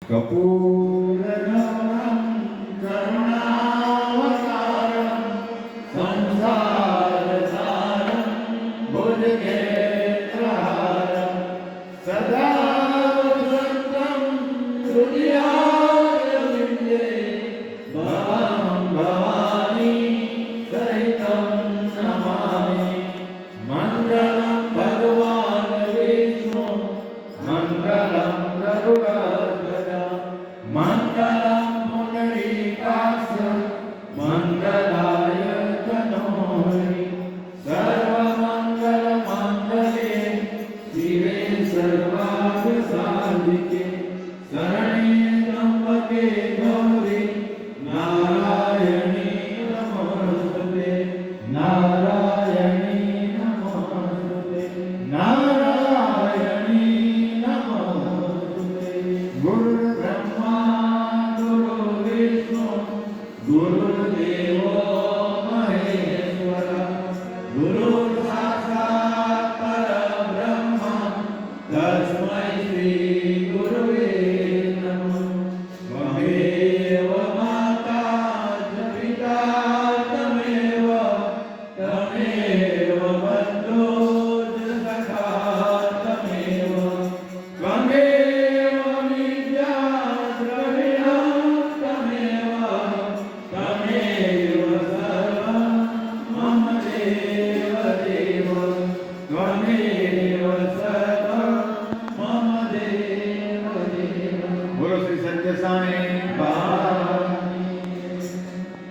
કપૂરગૌરમ કરુણાવતારમ સંસારસારમ ભુજગેત્રહારમ સદા વસંતમ હૃદયારવિંદે ભવં ભવાની સહિતં નમામિ મંગલં ભગવાન વિષ્ણુ મંગલં ગરુડધ્વજ મંગલં પુંડરીકાક્ષ મંગલાય તનોહરિ સર્વમંગલમાંગલ્યે શિવે સર્વાર્થસાધિકે શરણ્યે ત્ર્યંબકે ગૌરી નારાયણી નમોસ્તુતે નારાયણી નમોસ્તુતે નારાયણી નમોસ્તુતે ગુરુર્બ્રહ્મા ગુરુર્વિષ્ણુ ગુરુર્દેવો મહેશ્વર ગુરુર્સાક્ષાત પરબ્રહ્મ તસ્મૈ શ્રી ગુરવે નમઃ ત્વમેવ માતા ચ પિતા ત્વમેવ બંધો ચ સખા ત્વમેવ ત્વમેવ વિદ્યા દ્રવિણં ત્વમેવ ત્વમેવ સર્વં મમ દેવ દેવ ત્વમેવ સર્વં મમ દેવ દેવ બોલો શ્રી સત્ય સાંઈ બાબાની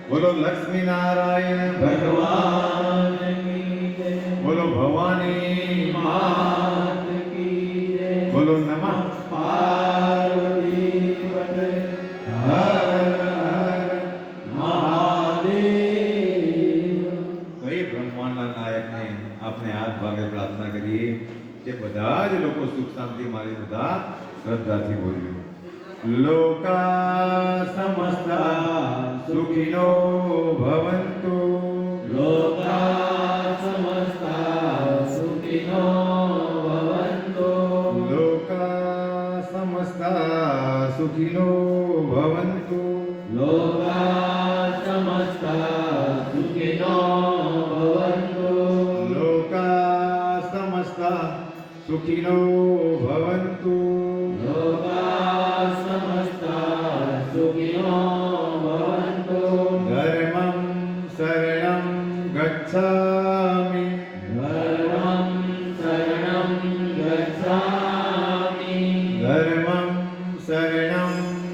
બોલો લક્ષ્મી નારાયણ ભગવાન કી જય બોલો ભવાની માત કી જય બોલો નમઃ પાર્વતી પતે હર હર મહાદેવ તો એ બ્રહ્માંડના નાયકને આપણે હાથ ભાગે પ્રાર્થના કરીએ કે બધા જ લોકો સુખ શાંતિ મારી બધા શ્રદ્ધાથી બોલ્યું લોકા સમસ્તા સુખિનો ભવન્તુ લોકા સમસ્તા સુખિનો ભવન્તુ લોકા સમસ્તા સુખિનો ભવન્તુ લોકા સમસ્તા સુખિનો ભવન્તુ લોકા સમસ્તા સુખિનો ભવન્તુ લોકા સમસ્તા સુખિનો ભવન્તુ ધર્મં શરણં ગચ્છામિ ધર્મં શરણં ગચ્છામિ ધર્મં શરણં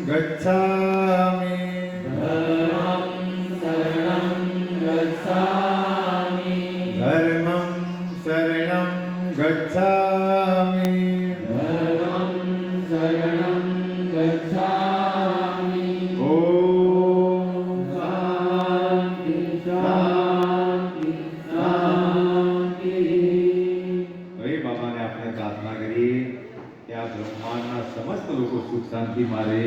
ગચ્છામિ ધર્મં શરણં ગચ્છામિ ધર્મં શરણં ગચ્છામિ ધર્મં શરણં ગચ્છામિ ઓમ શાંતિ શાંતિ શાંતિ ભાઈ બાબાને આપણે પ્રાર્થના કરીએ કે આ બ્રહ્માંડના સમસ્ત લોકો સુખ શાંતિ મારે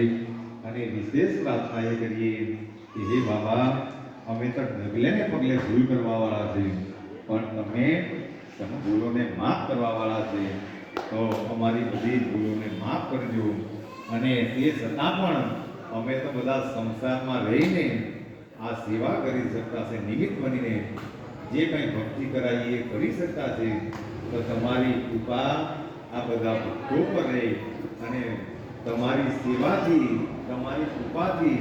અને વિશેષ પ્રાર્થના એ કરીએ કે હે બાબા અમે તો ડગલે ને પગલે ભૂલ કરવા વાળા છે પણ તમે ભૂલોને માફ કરવા વાળા છે તો અમારી બધી ભૂલોને માફ કરજો અને તે છતાં પણ અમે તો બધા સંસારમાં રહીને આ સેવા કરી શકતા છે નિમિત્ત બનીને જે કંઈ ભક્તિ કરાવીએ એ કરી શકતા છે તો તમારી કૃપા આ બધા ભક્તો પર રહે અને તમારી સેવાથી તમારી કૃપાથી